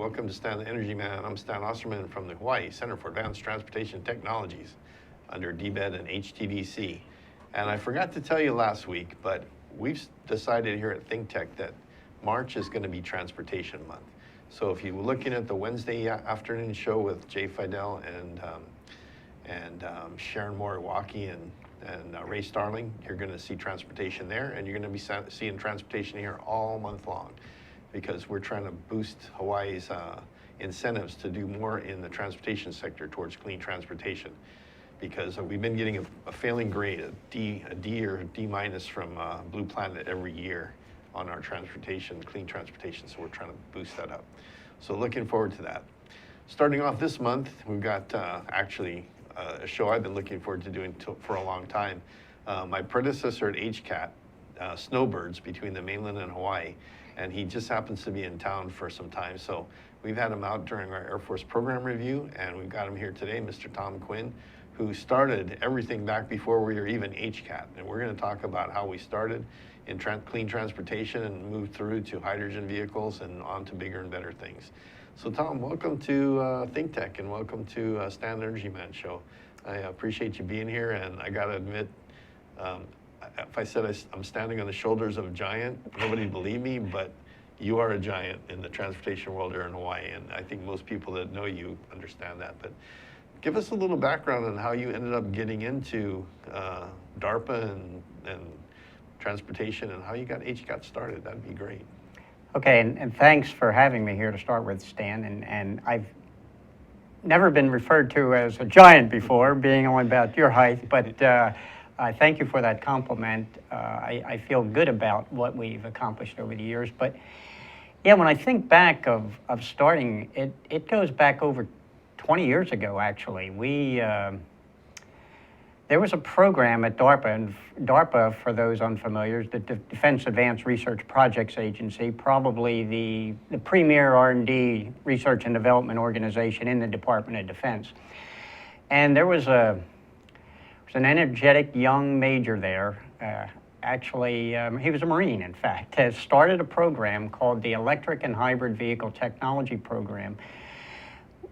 welcome to Stan the Energy Man. I'm Stan Osserman from the Hawaii Center for Advanced Transportation Technologies under DBED and HTVC. And I forgot to tell you last week, but we've decided here at ThinkTech that March is going to be Transportation Month. So if you're looking at the Wednesday afternoon show with Jay Fidel and Sharon Moriwaki and Ray Starling, you're going to see transportation there, and you're going to be seeing transportation here all month long, because we're trying to boost Hawaii's incentives to do more in the transportation sector towards clean transportation, because we've been getting a failing grade, a D or D minus from Blue Planet every year on our transportation, clean transportation, so we're trying to boost that up. So looking forward to that. Starting off this month, we've got actually a show I've been looking forward to doing for a long time. My predecessor at HCATT, Snowbirds between the mainland and Hawaii, and he just happens to be in town for some time. So we've had him out during our Air Force program review, and we've got him here today, Mr. Tom Quinn, who started everything back before we were even HCATT. And we're going to talk about how we started in clean transportation and moved through to hydrogen vehicles and on to bigger and better things. So Tom, welcome to ThinkTech, and welcome to Stan Energy Man Show. I appreciate you being here, and I got to admit, if I said I'm standing on the shoulders of a giant, nobody'd believe me, but you are a giant in the transportation world here in Hawaii, and I think most people that know you understand that. But give us a little background on how you ended up getting into DARPA and transportation, and how you got HCATT started. That'd be great. Okay, and thanks for having me here to start with, Stan. And I've never been referred to as a giant before, being only about your height, but I thank you for that compliment. I feel good about what we've accomplished over the years. But yeah, when I think back of starting, it goes back over 20 years ago, actually. There was a program at DARPA, and DARPA, for those unfamiliar, is the Defense Advanced Research Projects Agency, probably the premier R&D research and development organization in the Department of Defense. And there was an energetic young major there. Actually, he was a Marine, in fact, has started a program called the Electric and Hybrid Vehicle Technology Program,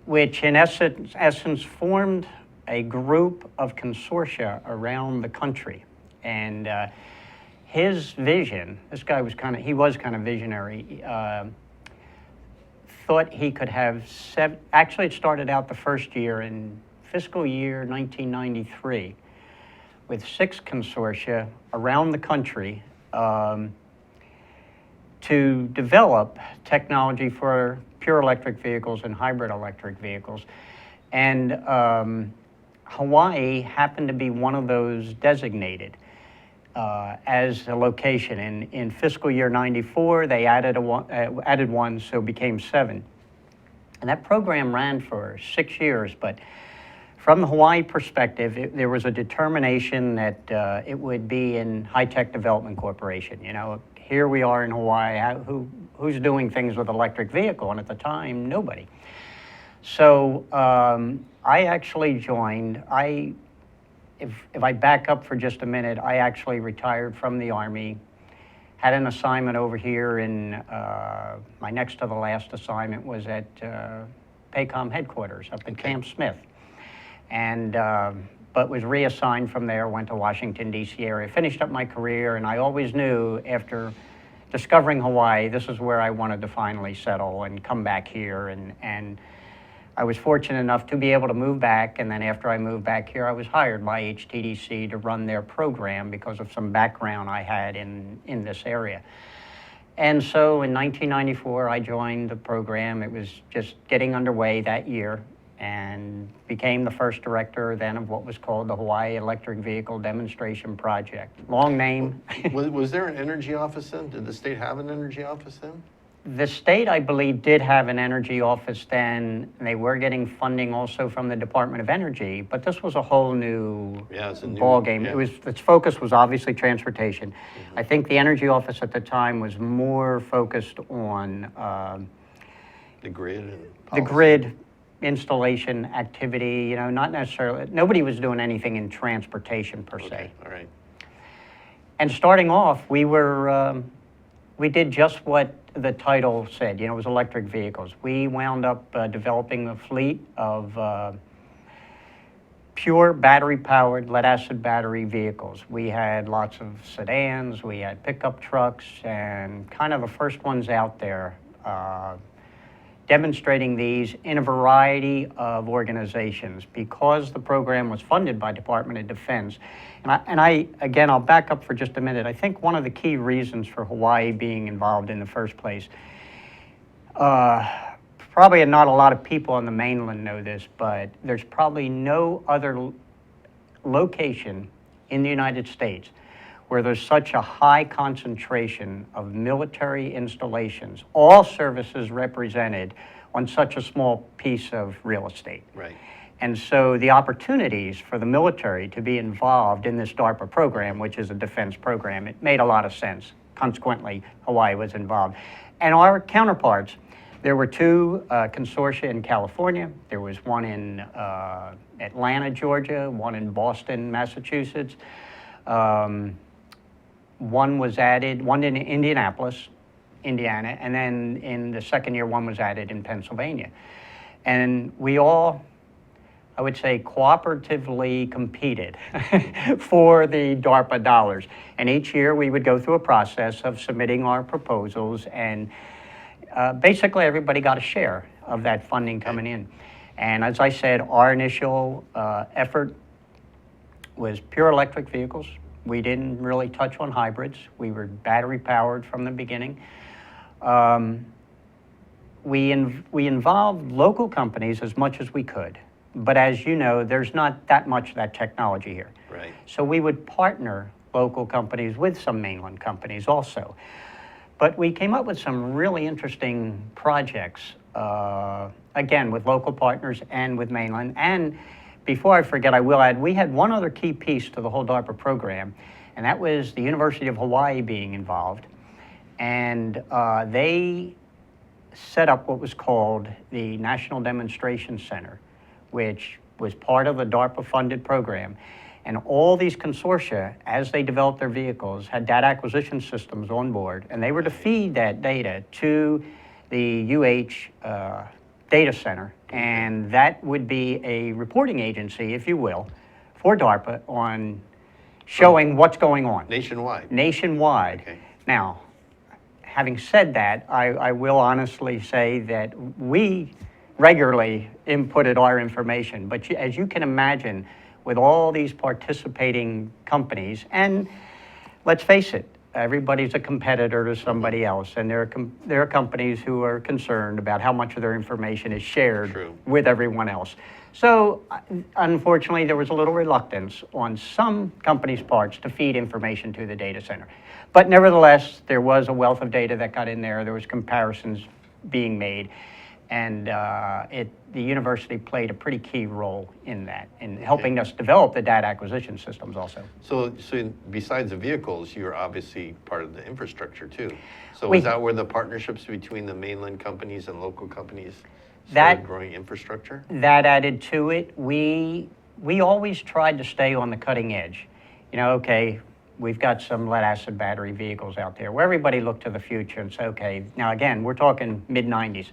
which in essence formed a group of consortia around the country. And his vision, this guy was kind of visionary, thought he could have actually it started out the first year in fiscal year 1993 with 6 consortia around the country to develop technology for pure electric vehicles and hybrid electric vehicles. And Hawaii happened to be one of those designated as a location. In fiscal year 94, they added one, so it became 7. And that program ran for 6 years, but from the Hawaii perspective, there was a determination that it would be in High-Tech Development Corporation. You know, here we are in Hawaii, who's doing things with electric vehicle? And at the time, nobody. So I actually joined. If I back up for just a minute, I actually retired from the Army, had an assignment over here in, my next to the last assignment was at PACOM headquarters up in Camp Smith. And, but was reassigned from there, went to Washington, D.C. area, finished up my career, and I always knew after discovering Hawaii, this is where I wanted to finally settle and come back here. And I was fortunate enough to be able to move back, and then after I moved back here, I was hired by HTDC to run their program because of some background I had in this area. And so in 1994, I joined the program. It was just getting underway that year, and became the first director then of what was called the Hawaii Electric Vehicle Demonstration Project. Long name. Was there an energy office then? Did the state have an energy office then? The state, I believe, did have an energy office then. They were getting funding also from the Department of Energy, but this was a whole new ball game. Yeah. Its focus was obviously transportation. I think the energy office at the time was more focused on the grid and policy. The grid installation activity. You know, not necessarily. Nobody was doing anything in transportation per se. All right. And starting off, we were We did just what the title said, it was electric vehicles. We wound up developing a fleet of pure battery-powered, lead-acid battery vehicles. We had lots of sedans, we had pickup trucks, and kind of the first ones out there demonstrating these in a variety of organizations. Because the program was funded by Department of Defense, again, I'll back up for just a minute. I think one of the key reasons for Hawaii being involved in the first place, probably not a lot of people on the mainland know this, but there's probably no other location in the United States where there's such a high concentration of military installations, all services represented on such a small piece of real estate. Right. And so the opportunities for the military to be involved in this DARPA program, which is a defense program, it made a lot of sense. Consequently, Hawaii was involved. And our counterparts, there were two consortia in California. There was one in Atlanta, Georgia, one in Boston, Massachusetts. One was added, one in Indianapolis, Indiana, and then in the second year, one was added in Pennsylvania. And we all, I would say, cooperatively competed for the DARPA dollars. And each year we would go through a process of submitting our proposals, and basically everybody got a share of that funding coming in. And as I said, our initial effort was pure electric vehicles. We didn't really touch on hybrids. We were battery powered from the beginning. We involved local companies as much as we could. But as you know, there's not that much of that technology here. Right. So we would partner local companies with some mainland companies also. But we came up with some really interesting projects, again, with local partners and with mainland. And before I forget, I will add, we had one other key piece to the whole DARPA program, and that was the University of Hawaii being involved. And they set up what was called the National Demonstration Center, which was part of the DARPA-funded program. And all these consortia, as they developed their vehicles, had data acquisition systems on board, and they were to feed that data to the UH data center, and that would be a reporting agency, if you will, for DARPA on showing what's going on. Nationwide? Nationwide. Okay. Now, having said that, I will honestly say that we regularly inputted our information, but as you can imagine, with all these participating companies, and let's face it, everybody's a competitor to somebody else, and there are companies who are concerned about how much of their information is shared with everyone else. So unfortunately, there was a little reluctance on some companies' parts to feed information to the data center. But nevertheless, there was a wealth of data that got in there. There was comparisons being made. And the university played a pretty key role in that, in helping us develop the data acquisition systems also. So besides the vehicles, you're obviously part of the infrastructure too. So is that where the partnerships between the mainland companies and local companies started growing infrastructure? That added to it. We always tried to stay on the cutting edge. Okay, we've got some lead-acid battery vehicles out there where everybody looked to the future and said, okay, now again, we're talking mid-90s.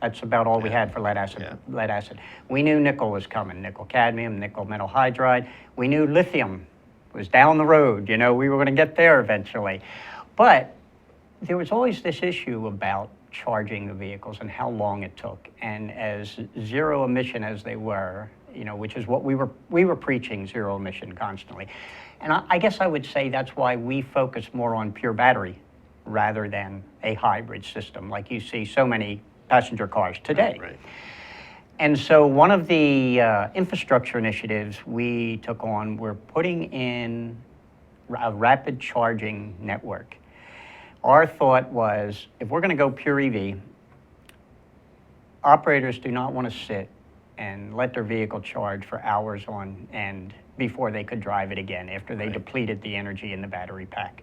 That's about all we had for lead acid. We knew nickel was coming, nickel cadmium, nickel metal hydride. We knew lithium was down the road. We were going to get there eventually. But there was always this issue about charging the vehicles and how long it took. And as zero emission as they were, which is what we were preaching, zero emission constantly. And I guess I would say that's why we focus more on pure battery rather than a hybrid system like you see so many passenger cars today. Right. And so one of the infrastructure initiatives we took on were putting in a rapid charging network. Our thought was, if we're going to go pure EV, operators do not want to sit and let their vehicle charge for hours on end before they could drive it again after they depleted the energy in the battery pack.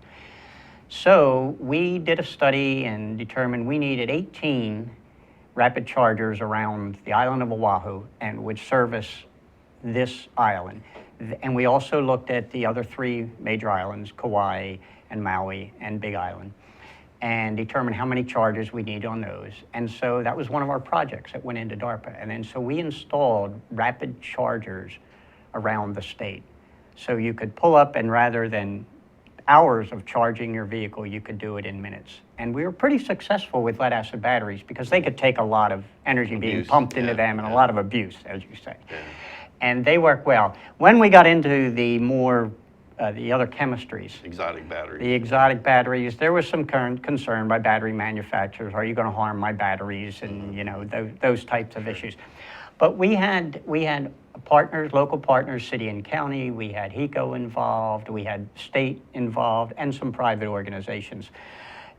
So we did a study and determined we needed 18 rapid chargers around the island of Oahu and would service this island. And we also looked at the other three major islands, Kauai and Maui and Big Island. and determine how many chargers we need on those. And so that was one of our projects that went into DARPA. And then so we installed rapid chargers around the state. So you could pull up, and rather than hours of charging your vehicle, you could do it in minutes. And we were pretty successful with lead acid batteries because they could take a lot of energy being pumped into them and a lot of abuse, as you say. Yeah. And they work well. When we got into the more, the other chemistries, Exotic batteries. the exotic batteries, there was some concern by battery manufacturers, are you going to harm my batteries, and you know, those types of issues. But we had partners, local partners, city and county, we had HCATT involved, we had state involved, and some private organizations.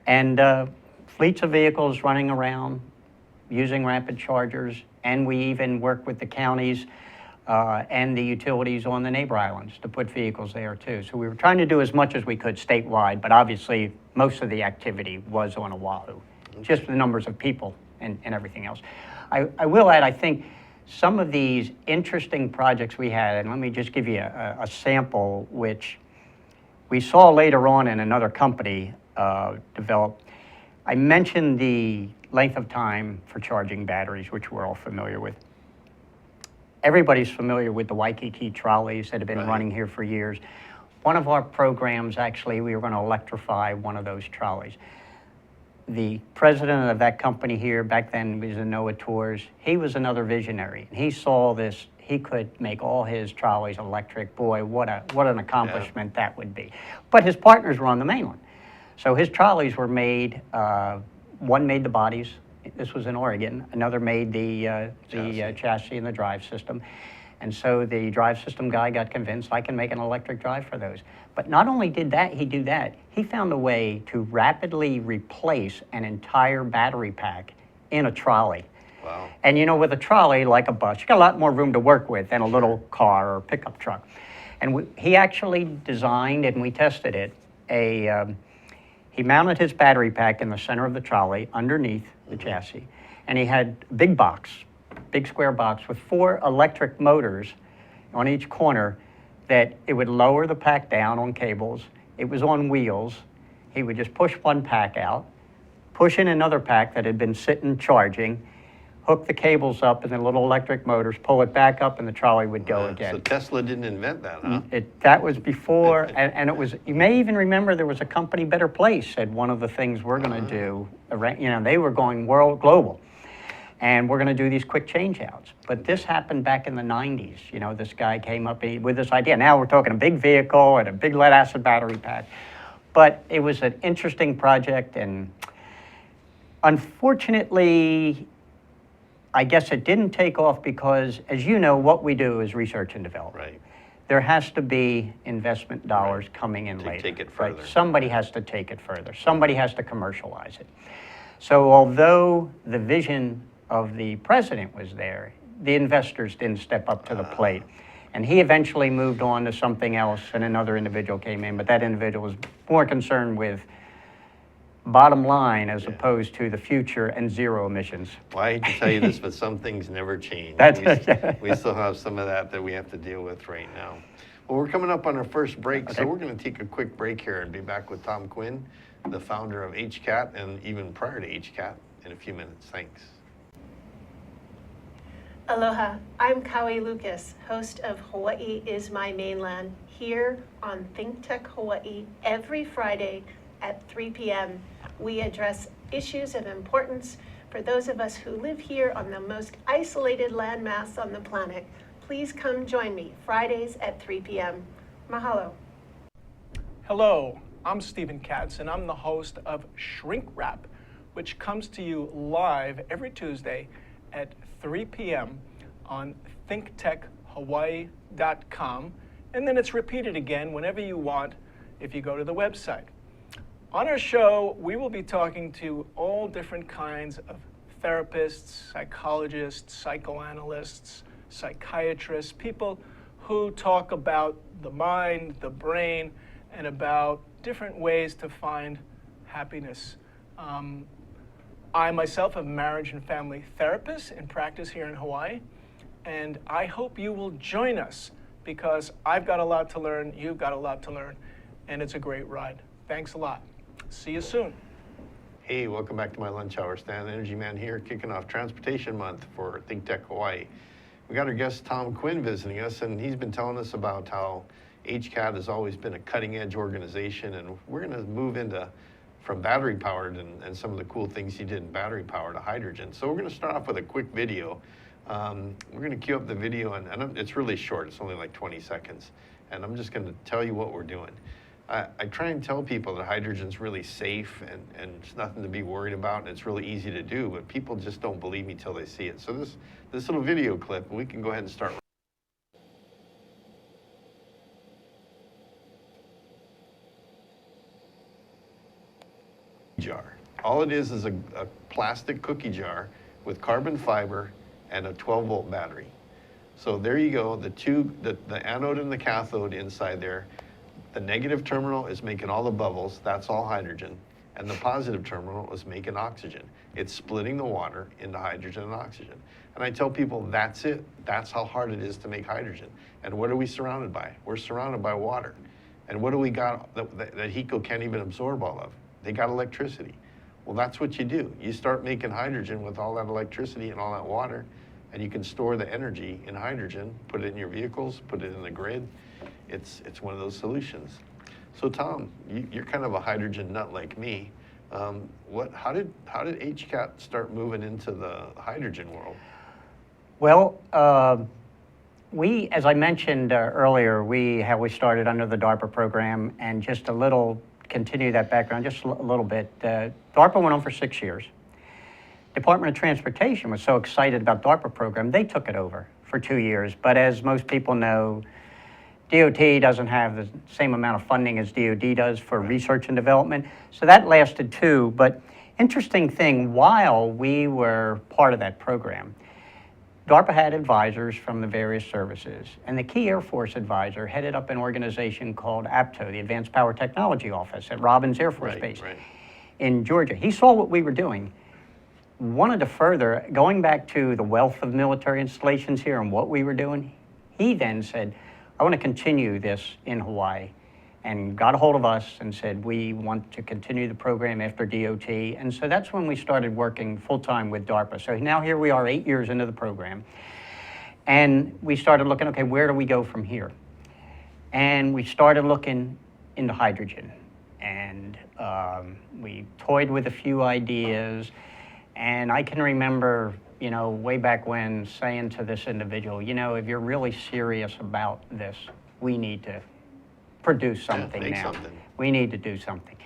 And fleets of vehicles running around using rapid chargers, and we even worked with the counties and the utilities on the neighbor islands to put vehicles there too. So we were trying to do as much as we could statewide, but obviously most of the activity was on Oahu, just the numbers of people and everything else. I will add, I think, some of these interesting projects we had, and let me just give you a sample, which we saw later on in another company develop. I mentioned the length of time for charging batteries, which we're all familiar with. Everybody's familiar with the Waikiki trolleys that have been running here for years. One of our programs, actually, we were going to electrify one of those trolleys. The president of that company here, back then was in NOAA Tours, he was another visionary. He saw this, he could make all his trolleys electric. Boy, what an accomplishment that would be. But his partners were on the mainland. So his trolleys were made, one made the bodies, this was in Oregon, another made the chassis and the drive system. And so the drive system guy got convinced, I can make an electric drive for those. But not only did he do that, he found a way to rapidly replace an entire battery pack in a trolley. Wow. And you know, with a trolley, like a bus, you got a lot more room to work with than a little car or pickup truck. And he actually designed, and we tested it, he mounted his battery pack in the center of the trolley underneath the chassis. And he had a big box, big square box with 4 electric motors on each corner that it would lower the pack down on cables. It was on wheels. He would just push one pack out, push in another pack that had been sitting charging, hook the cables up and the little electric motors, pull it back up, and the trolley would go again. So Tesla didn't invent that, huh? That was before, and it was, you may even remember there was a company, Better Place, said one of the things we're going to do, you know, they were going global. And we're going to do these quick change outs. But this happened back in the 90s. You know, this guy came up with this idea. Now we're talking a big vehicle and a big lead acid battery pack. But it was an interesting project, and unfortunately, I guess it didn't take off because, as you know, what we do is research and development. Right. There has to be investment dollars coming in later. Take it further. Right? Somebody has to take it further. Somebody has to commercialize it. So although the vision of the president was there, the investors didn't step up to the plate. And he eventually moved on to something else, and another individual came in, but that individual was more concerned with bottom line as opposed to the future and zero emissions. Well, I hate to tell you this, but some things never change. We still have some of that we have to deal with right now. Well, we're coming up on our first break, so we're going to take a quick break here and be back with Tom Quinn, the founder of HCATT, and even prior to HCATT, in a few minutes. Thanks. Aloha, I'm Kaui Lucas, host of Hawaii is My Mainland, here on Think Tech Hawaii every Friday at 3 p.m. We address issues of importance for those of us who live here on the most isolated landmass on the planet. Please come join me Fridays at 3 p.m. Mahalo. Hello, I'm Stephen Katz, and I'm the host of Shrink Wrap, which comes to you live every Tuesday at 3 p.m. on thinktechhawaii.com, and then it's repeated again whenever you want if you go to the website. On our show, we will be talking to all different kinds of therapists, psychologists, psychoanalysts, psychiatrists, people who talk about the mind, the brain, and about different ways to find happiness. I myself am a marriage and family therapist in practice here in Hawaii, and I hope you will join us because I've got a lot to learn, you've got a lot to learn, and it's a great ride. Thanks a lot. See you soon. Hey, welcome back to my lunch hour. Stan, Energy Man here, kicking off Transportation Month for Think Tech Hawaii. We got our guest Tom Quinn visiting us, and he's been telling us about how HCATT has always been a cutting-edge organization, and we're going to move into from battery-powered and some of the cool things he did in battery-power to hydrogen. So we're going to start off with a quick video. We're going to cue up the video, and it's really short. It's only like 20 seconds, and I'm just going to tell you what we're doing. I try and tell people that hydrogen's really safe and it's nothing to be worried about, and it's really easy to do, but people just don't believe me till they see it. So this little video clip, we can go ahead and start. Jar. All it is a plastic cookie jar with carbon fiber and a 12-volt battery. So there you go, the anode and the cathode inside there. The negative terminal is making all the bubbles, that's all hydrogen, and the positive terminal is making oxygen. It's splitting the water into hydrogen and oxygen. And I tell people that's it, that's how hard it is to make hydrogen. And what are we surrounded by? We're surrounded by water. And what do we got that HECO can't even absorb all of? They got electricity. Well, that's what you do. You start making hydrogen with all that electricity and all that water, and you can store the energy in hydrogen, put it in your vehicles, put it in the grid. It's one of those solutions. So Tom, you're kind of a hydrogen nut like me. How did HCATT start moving into the hydrogen world? Well, as I mentioned earlier, we started under the DARPA program, and just a little, continue that background just a little bit. DARPA went on for 6 years. Department of Transportation was so excited about DARPA program, they took it over for 2 years. But as most people know, DOT doesn't have the same amount of funding as DOD does for research and development. So that lasted too. But interesting thing, while we were part of that program, DARPA had advisors from the various services. And the key Air Force advisor headed up an organization called APTO, the Advanced Power Technology Office at Robins Air Force Base in Georgia. He saw what we were doing, wanted to further, going back to the wealth of military installations here and what we were doing. He then said, I want to continue this in Hawaii, and got a hold of us and said, we want to continue the program after DOT. And so that's when we started working full-time with DARPA. So now here we are 8 years into the program. And we started looking, okay, where do we go from here? And we started looking into hydrogen. And we toyed with a few ideas. And I can remember, way back when, saying to this individual, if you're really serious about this, we need to produce something now. We need to do something.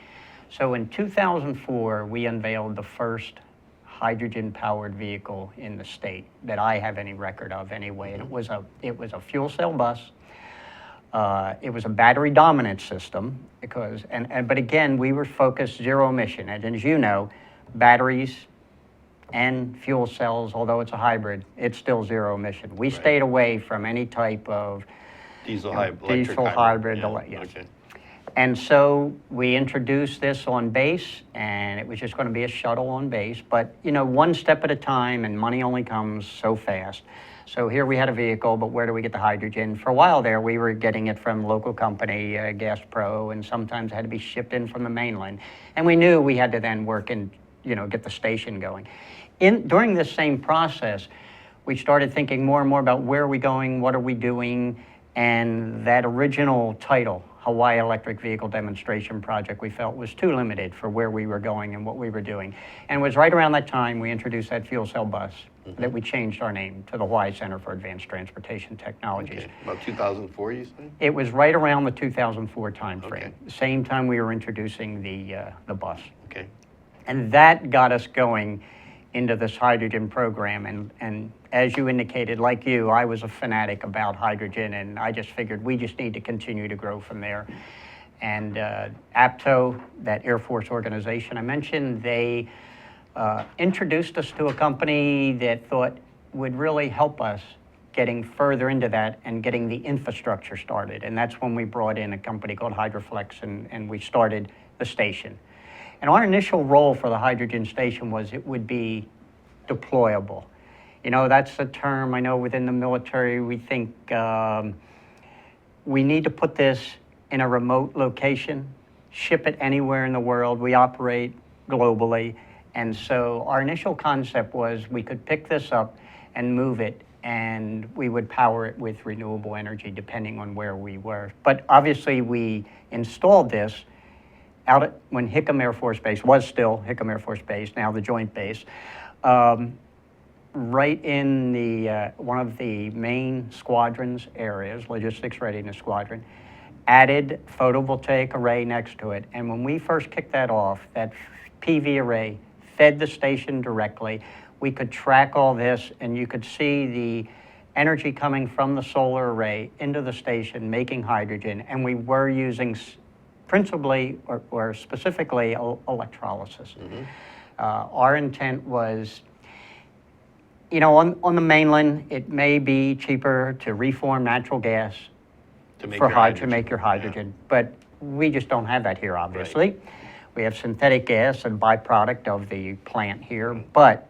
So in 2004, we unveiled the first hydrogen-powered vehicle in the state that I have any record of anyway. And it was a fuel cell bus. It was a battery dominant system but again, we were focused zero emission. And as you know, batteries and fuel cells, although it's a hybrid, it's still zero emission. We stayed away from any type of diesel hybrid. Yes. Okay. And so we introduced this on base, and it was just going to be a shuttle on base. But one step at a time, and money only comes so fast. So here we had a vehicle, but where do we get the hydrogen? For a while there, we were getting it from local company, Gas Pro, and sometimes it had to be shipped in from the mainland. And we knew we had to then work and get the station going. During this same process, we started thinking more and more about where are we going, what are we doing, and that original title, Hawaii Electric Vehicle Demonstration Project, we felt was too limited for where we were going and what we were doing. And it was right around that time we introduced that fuel cell bus that we changed our name to the Hawaii Center for Advanced Transportation Technologies. Okay. About 2004, you say? It was right around the 2004 time frame. Okay. Same time we were introducing the bus. Okay. And that got us going into this hydrogen program. And as you indicated, like you, I was a fanatic about hydrogen, and I just figured we just need to continue to grow from there. And APTO, that Air Force organization I mentioned, they introduced us to a company that thought would really help us getting further into that and getting the infrastructure started. And that's when we brought in a company called Hydroflex, and we started the station. And our initial role for the hydrogen station was it would be deployable. That's a term I know within the military we think we need to put this in a remote location, ship it anywhere in the world. We operate globally. And so our initial concept was we could pick this up and move it, and we would power it with renewable energy depending on where we were. But obviously we installed this out at, when Hickam Air Force Base was still Hickam Air Force Base, now the Joint Base, right in the one of the main squadron's areas, Logistics Readiness Squadron, added photovoltaic array next to it. And when we first kicked that off, that PV array fed the station directly. We could track all this, and you could see the energy coming from the solar array into the station, making hydrogen, and we were using principally or specifically electrolysis. Our intent was, you know, on the mainland, it may be cheaper to reform natural gas To make for your hydrogen. to make your hydrogen, but we just don't have that here, obviously. We have synthetic gas, a byproduct of the plant here, but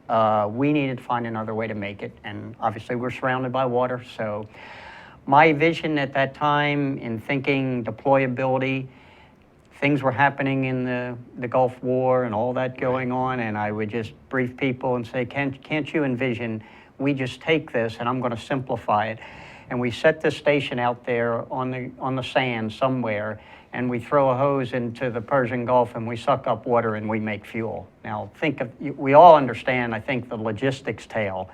we needed to find another way to make it, and obviously we're surrounded by water, so my vision at that time in thinking deployability, things were happening in the Gulf War and all that going on, and I would just brief people and say, can't you envision, we just take this and I'm going to simplify it, and we set this station out there on the sand somewhere, and we throw a hose into the Persian Gulf and we suck up water and we make fuel. Now think of, we all understand, I think, the logistics tale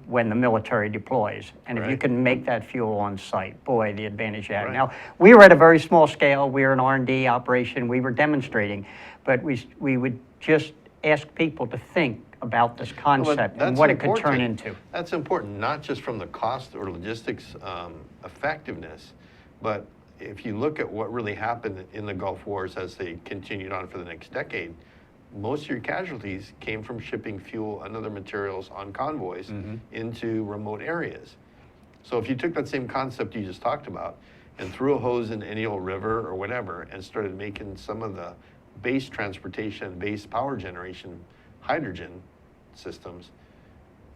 when the military deploys. And if you can make that fuel on site, boy, the advantage you have. Now, we were at a very small scale, we were an R&D operation, we were demonstrating, but we would just ask people to think about this concept and what it could turn into. That's important, not just from the cost or logistics effectiveness, but if you look at what really happened in the Gulf Wars as they continued on for the next decade, most of your casualties came from shipping fuel and other materials on convoys into remote areas. So if you took that same concept you just talked about and threw a hose in any old river or whatever and started making some of the base transportation, base power generation hydrogen systems,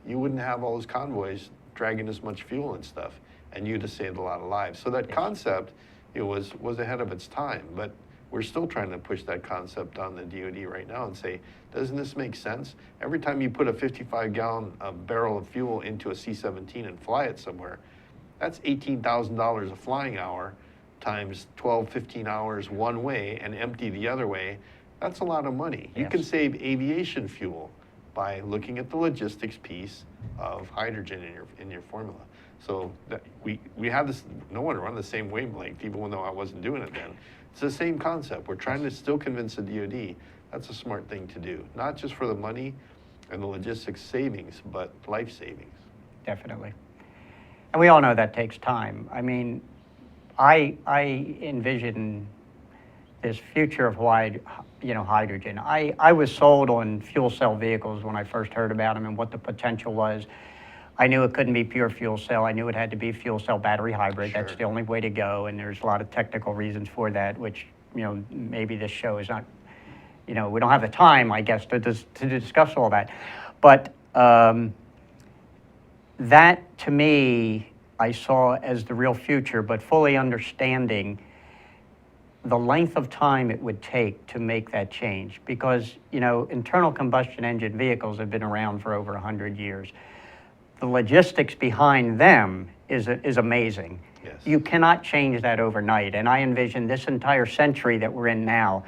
you wouldn't have all those convoys dragging as much fuel and stuff, and you'd have saved a lot of lives. So that concept, it was ahead of its time, but we're still trying to push that concept on the DoD right now and say, doesn't this make sense? Every time you put a 55-gallon barrel of fuel into a C-17 and fly it somewhere, that's $18,000 a flying hour times 12, 15 hours one way and empty the other way. That's a lot of money. You can save aviation fuel by looking at the logistics piece of hydrogen in your formula. So that we have this, no wonder we're on the same wavelength, even though I wasn't doing it then. It's the same concept. We're trying to still convince the DoD that's a smart thing to do, not just for the money and the logistics savings, but life savings. Definitely. And we all know that takes time. I mean, I envision this future of hydrogen. I was sold on fuel cell vehicles when I first heard about them and what the potential was. I knew it couldn't be pure fuel cell. I knew it had to be fuel cell battery hybrid. Sure. That's the only way to go, and there's a lot of technical reasons for that, which, maybe this show is not, we don't have the time, I guess, to discuss all that. But that, to me, I saw as the real future, but fully understanding the length of time it would take to make that change. Because, internal combustion engine vehicles have been around for over 100 years. The logistics behind them is amazing. Yes. You cannot change that overnight. And I envision this entire century that we're in now,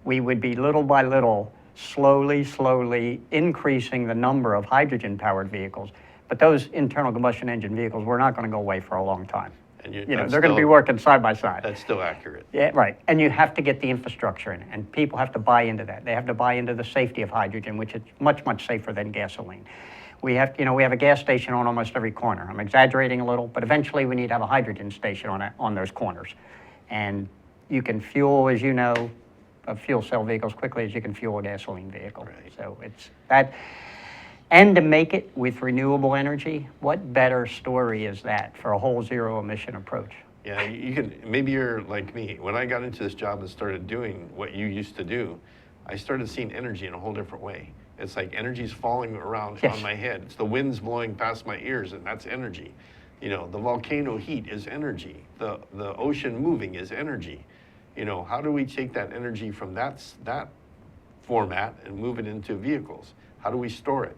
we would be little by little, slowly increasing the number of hydrogen-powered vehicles. But those internal combustion engine vehicles, we're not going to go away for a long time. And they're going to be working side by side. That's still accurate. Yeah, right. And you have to get the infrastructure in, and people have to buy into that. They have to buy into the safety of hydrogen, which is much, much safer than gasoline. We have a gas station on almost every corner. I'm exaggerating a little, but eventually we need to have a hydrogen station on those corners. And you can fuel, as you know, a fuel cell vehicle as quickly as you can fuel a gasoline vehicle. Right. So it's that. And to make it with renewable energy, what better story is that for a whole zero emission approach? Yeah, maybe you're like me. When I got into this job and started doing what you used to do, I started seeing energy in a whole different way. It's like energy's falling around on my head. It's the winds blowing past my ears, and that's energy. The volcano heat is energy. The ocean moving is energy. How do we take that energy from that format and move it into vehicles? How do we store it?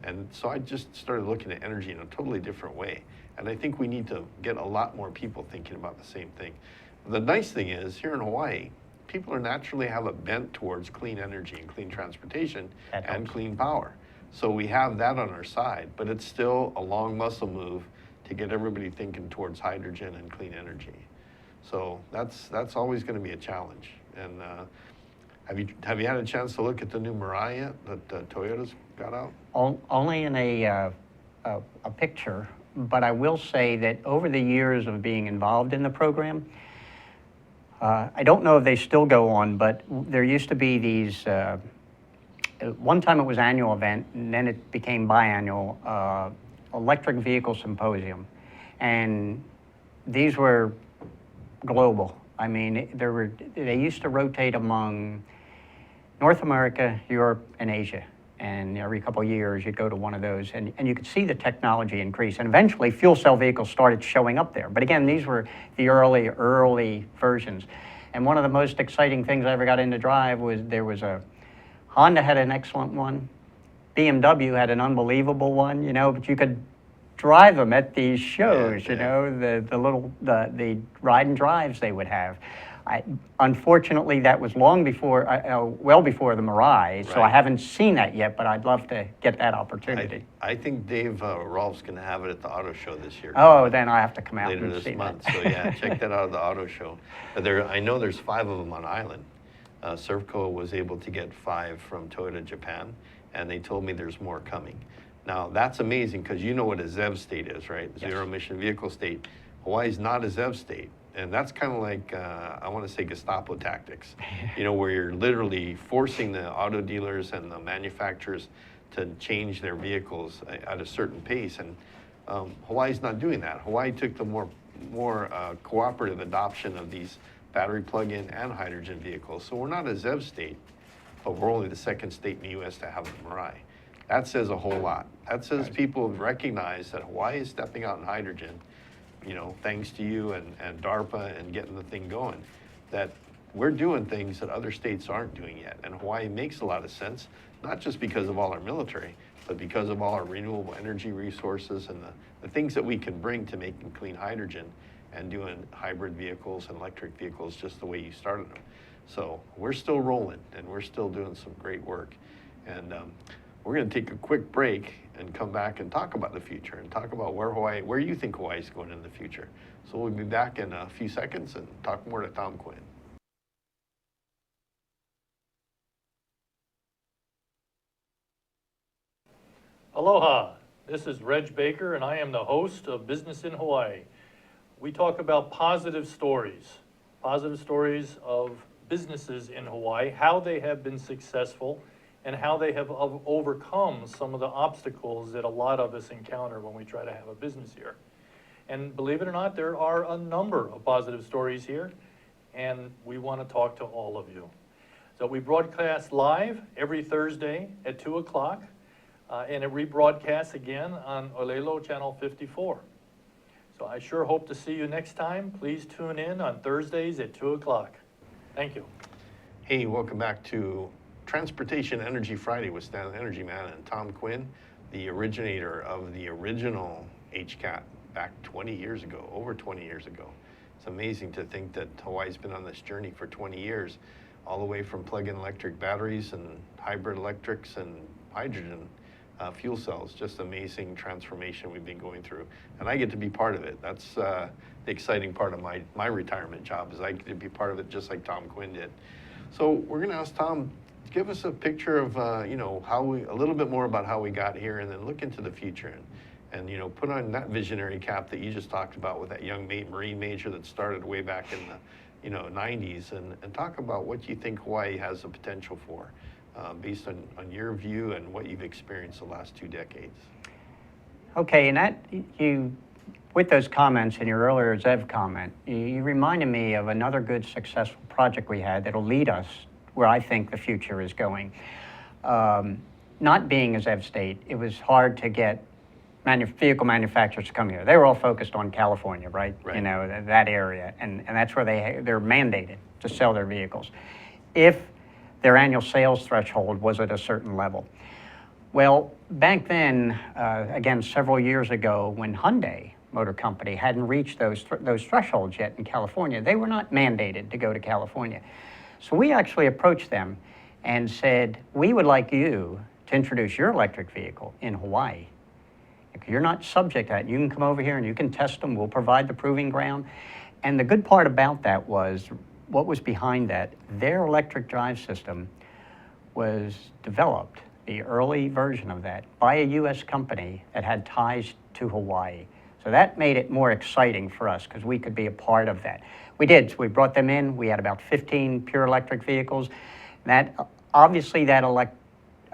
And so I just started looking at energy in a totally different way. And I think we need to get a lot more people thinking about the same thing. The nice thing is, here in Hawaii, people are naturally have a bent towards clean energy and clean transportation and clean power. So we have that on our side, but it's still a long muscle move to get everybody thinking towards hydrogen and clean energy. So that's always going to be a challenge. And have you had a chance to look at the new Mirai yet that Toyota's got out? Only in a picture, but I will say that over the years of being involved in the program, I don't know if they still go on, but there used to be these, one time it was annual event, and then it became biannual, electric vehicle symposium. And these were global. I mean, they used to rotate among North America, Europe, and Asia. And every couple of years, you'd go to one of those, and you could see the technology increase. And eventually, fuel cell vehicles started showing up there. But again, these were the early versions. And one of the most exciting things I ever got into drive was there was Honda had an excellent one. BMW had an unbelievable one, you know, but you could drive them at these shows, you know, the ride and drives they would have. Unfortunately, that was long before, well before the Mirai, so I haven't seen that yet, but I'd love to get that opportunity. I think Dave Rolf's going to have it at the auto show this year. Oh, then I have to come out later and this see month. that. So yeah, check that out at the auto show. I know there's 5 of them on island. Servco was able to get 5 from Toyota Japan, and they told me there's more coming. Now that's amazing because you know what a ZEV state is, right? Yes. Zero emission vehicle state. Hawaii's not a ZEV state. And that's kind of like, I want to say Gestapo tactics, you know, where you're literally forcing the auto dealers and the manufacturers to change their vehicles at a certain pace. And Hawaii's not doing that. Hawaii took the more cooperative adoption of these battery plug-in and hydrogen vehicles. So we're not a ZEV state, but we're only the 2nd state in the U.S. to have a Mirai. That says a whole lot. That says people recognize that Hawaii is stepping out in hydrogen, you know, thanks to you and DARPA and getting the thing going, that we're doing things that other states aren't doing yet. And Hawaii makes a lot of sense, not just because of all our military, but because of all our renewable energy resources and the things that we can bring to making clean hydrogen and doing hybrid vehicles and electric vehicles just the way you started them. So we're still rolling and we're still doing some great work. And we're going to take a quick break and come back and talk about the future and talk about where you think Hawaii is going in the future. So we'll be back in a few seconds and talk more to Tom Quinn. Aloha, this is Reg Baker and I am the host of Business in Hawaii. We talk about positive stories of businesses in Hawaii, how they have been successful, and how they have overcome some of the obstacles that a lot of us encounter when we try to have a business here. And believe it or not, there are a number of positive stories here, and we want to talk to all of you. So we broadcast live every Thursday at 2 o'clock, and it rebroadcasts again on Olelo Channel 54. So I sure hope to see you next time. Please tune in on Thursdays at 2 o'clock. Thank you. Hey, welcome back to Transportation Energy Friday with Stan Energy Man and Tom Quinn, the originator of the original HCATT back 20 years ago, over 20 years ago. It's amazing to think that Hawaii's been on this journey for 20 years, all the way from plug-in electric batteries and hybrid electrics and hydrogen fuel cells. Just amazing transformation we've been going through. And I get to be part of it. That's the exciting part of my retirement job, is I get to be part of it just like Tom Quinn did. So we're gonna ask Tom, give us a picture of, you know, a little bit more about how we got here, and then look into the future and you know, put on that visionary cap that you just talked about with that young Marine major that started way back in the, you know, 90s, and talk about what you think Hawaii has the potential for, based on your view and what you've experienced the last 2 decades. Okay, and with those comments in your earlier ZEV comment, you reminded me of another good successful project we had that'll lead us where I think the future is going. Not being a ZEV state, it was hard to get vehicle manufacturers to come here. They were all focused on California, right? You know, that area, and that's where they're mandated to sell their vehicles. If their annual sales threshold was at a certain level. Well, back then, again, several years ago, when Hyundai Motor Company hadn't reached those thresholds yet in California, they were not mandated to go to California. So we actually approached them and said, we would like you to introduce your electric vehicle in Hawaii. You're not subject to that. You can come over here and you can test them. We'll provide the proving ground. And the good part about that was, what was behind that, their electric drive system was developed, the early version of that, by a U.S. company that had ties to Hawaii. So that made it more exciting for us because we could be a part of that. We did. So we brought them in. We had about 15 pure electric vehicles. That obviously that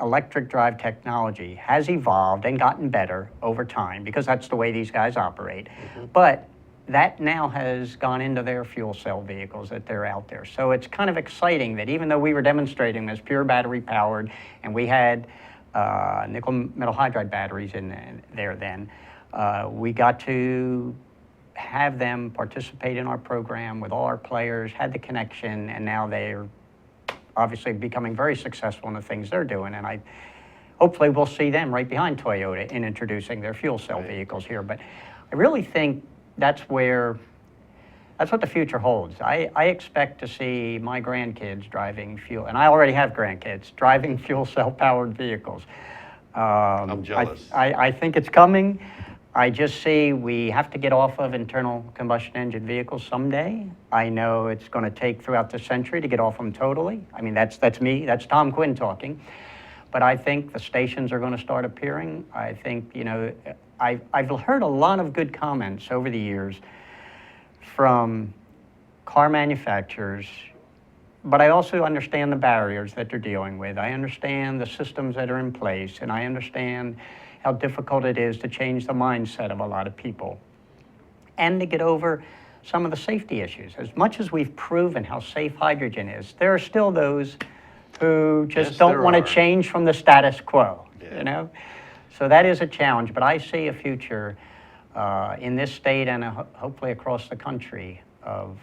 electric drive technology has evolved and gotten better over time because that's the way these guys operate. But that now has gone into their fuel cell vehicles that they're out there. So it's kind of exciting that even though we were demonstrating this pure battery powered and we had nickel metal hydride batteries in there then, we got to have them participate in our program with all our players, had the connection, and now they're obviously becoming very successful in the things they're doing. And hopefully we'll see them right behind Toyota in introducing their fuel cell vehicles here. But I really think that's what the future holds. I expect to see my grandkids driving fuel, and I already have grandkids, driving fuel cell powered vehicles. I'm jealous. I think it's coming. I just see we have to get off of internal combustion engine vehicles someday. I know it's going to take throughout the century to get off them totally. I mean, that's me, that's Tom Quinn talking. But I think the stations are going to start appearing. I think, I've heard a lot of good comments over the years from car manufacturers, but I also understand the barriers that they're dealing with. I understand the systems that are in place, and I understand how difficult it is to change the mindset of a lot of people and to get over some of the safety issues. As much as we've proven how safe hydrogen is, there are still those who just don't want to change from the status quo, So that is a challenge, but I see a future in this state and hopefully across the country of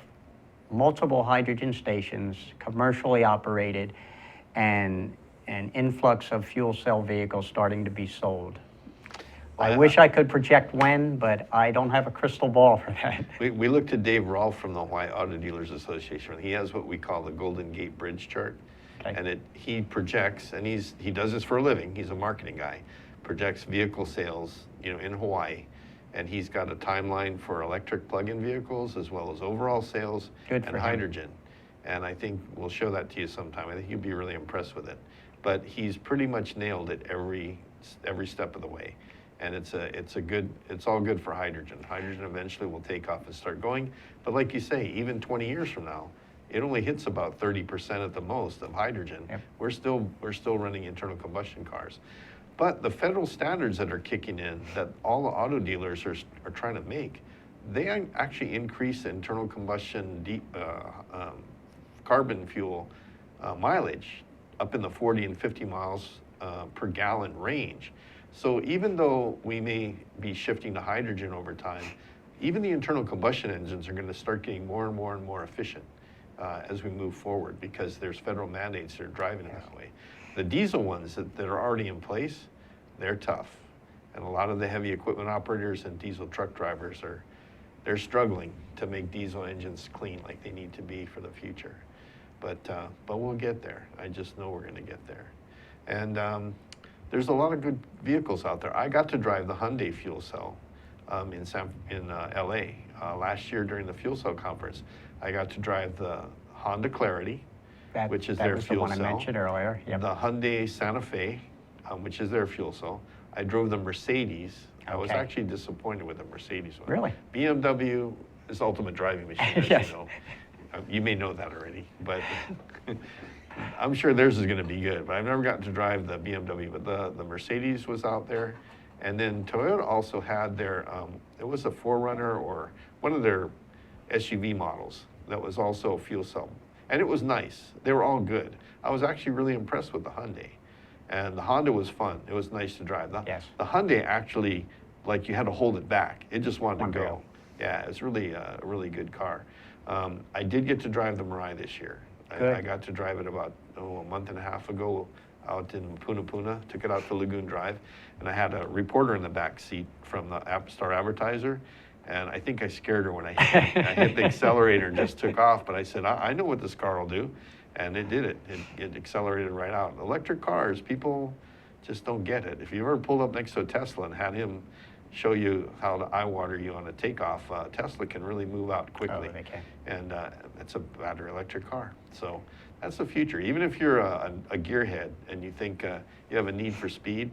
multiple hydrogen stations, commercially operated, and an influx of fuel cell vehicles starting to be sold. I wish I could project when, but I don't have a crystal ball for that. We looked to Dave Rolfe from the Hawaii Auto Dealers Association. He has what we call the Golden Gate Bridge chart. Okay. And he projects, and he does this for a living, he's a marketing guy, projects vehicle sales, in Hawaii. And he's got a timeline for electric plug-in vehicles as well as overall sales and hydrogen. And I think we'll show that to you sometime. I think you'll be really impressed with it. But he's pretty much nailed it every step of the way. And it's all good for hydrogen. Hydrogen eventually will take off and start going. But like you say, even 20 years from now, it only hits about 30% at the most of hydrogen. Yep. We're still running internal combustion cars. But the federal standards that are kicking in, that all the auto dealers are trying to make, they actually increase the internal combustion carbon fuel mileage up in the 40 and 50 miles per gallon range. So even though we may be shifting to hydrogen over time, even the internal combustion engines are going to start getting more and more and more efficient as we move forward, because there's federal mandates that are driving it that way. The diesel ones that are already in place, they're tough. And a lot of the heavy equipment operators and diesel truck drivers they're struggling to make diesel engines clean like they need to be for the future. But we'll get there. I just know we're going to get there. And there's a lot of good vehicles out there. I got to drive the Hyundai fuel cell in LA last year during the fuel cell conference. I got to drive the Honda Clarity, which is their fuel cell. That was the one I mentioned earlier. Yep. The Hyundai Santa Fe, which is their fuel cell. I drove the Mercedes. Okay. I was actually disappointed with the Mercedes one. Really? BMW is ultimate driving machine, as yes. You know. You may know that already, but I'm sure theirs is going to be good. But I've never gotten to drive the BMW, but the Mercedes was out there. And then Toyota also had their, it was a 4Runner or one of their SUV models that was also fuel cell. And it was nice. They were all good. I was actually really impressed with the Hyundai. And the Honda was fun. It was nice to drive. The Hyundai actually, like, you had to hold it back. It just wanted to go. Yeah, it's really a really good car. I did get to drive the Mirai this year. I got to drive it about a month and a half ago out in Puna, took it out to Lagoon Drive, and I had a reporter in the back seat from the Star Advertiser, and I think I scared her when I hit the accelerator and just took off, but I said, I know what this car will do, and it did it. It accelerated right out. Electric cars, people just don't get it. If you ever pulled up next to a Tesla and had him show you how to eye water you on a takeoff, Tesla can really move out quickly. Oh, they can. And it's a battery electric car. So that's the future. Even if you're a gearhead and you think you have a need for speed,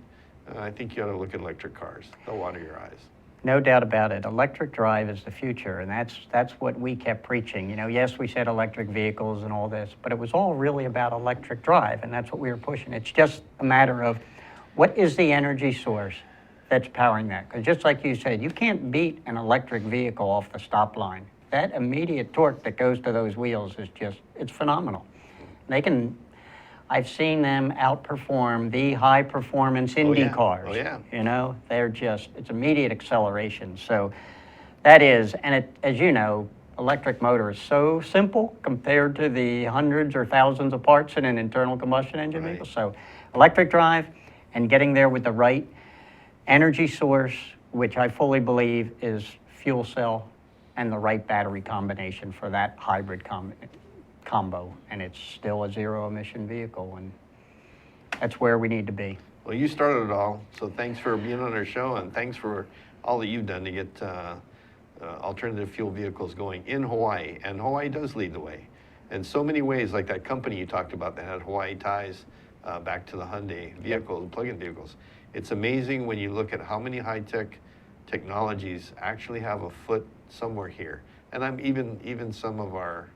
I think you ought to look at electric cars. They'll water your eyes. No doubt about it. Electric drive is the future, and that's what we kept preaching. You know, yes, we said electric vehicles and all this, but it was all really about electric drive, and that's what we were pushing. It's just a matter of what is the energy source that's powering that? Because just like you said, you can't beat an electric vehicle off the stop line. That immediate torque that goes to those wheels is just, it's phenomenal. I've seen them outperform the high performance Indy cars. Oh, yeah. You know, it's immediate acceleration. So that is, and as you know, electric motor is so simple compared to the hundreds or thousands of parts in an internal combustion engine Right. vehicle. So electric drive and getting there with the right energy source, which I fully believe is fuel cell and the right battery combination for that hybrid combo, and it's still a zero emission vehicle, and that's where we need to be. Well, you started it all, so thanks for being on our show, and thanks for all that you've done to get alternative fuel vehicles going in Hawaii, and Hawaii does lead the way. In so many ways, like that company you talked about that had Hawaii ties back to the Hyundai vehicles, plug-in vehicles. It's amazing when you look at how many high-tech technologies actually have a foot somewhere here. And I'm even some of our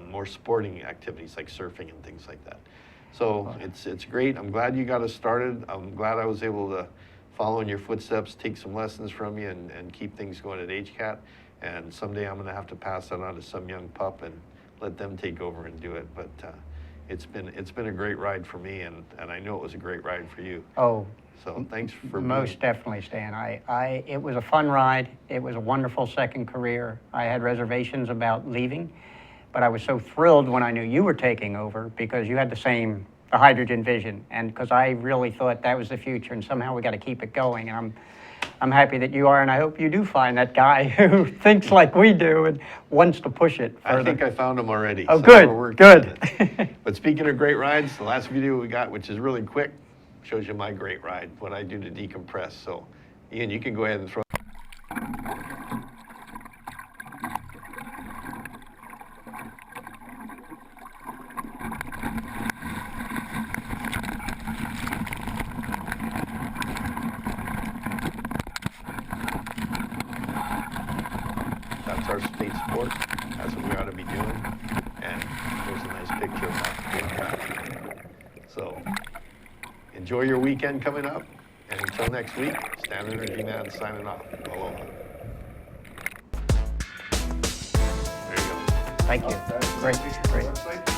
more sporting activities like surfing and things like that. So it's great. I'm glad you got us started. I'm glad I was able to follow in your footsteps, take some lessons from you, and keep things going at HCATT. And someday I'm going to have to pass that on to some young pup and let them take over and do it. But it's been a great ride for me, and I know it was a great ride for you. Oh, So thanks for most definitely, Stan. It was a fun ride. It was a wonderful second career. I had reservations about leaving, but I was so thrilled when I knew you were taking over because you had the hydrogen vision, and because I really thought that was the future, and somehow we got to keep it going. And I'm happy that you are, and I hope you do find that guy who thinks like we do and wants to push it further. I think I found him already. Oh, so good, we're working good. on it. But speaking of great rides, the last video we got, which is really quick, shows you my great ride, what I do to decompress. So, Ian, you can go ahead and throw. That's our state sport. That's what we ought to be doing. And here's a nice picture of that. So, enjoy your weekend coming up. And until next week, Stan Energy Man signing off. Aloha. There you go. Thank you. Great, great. Website?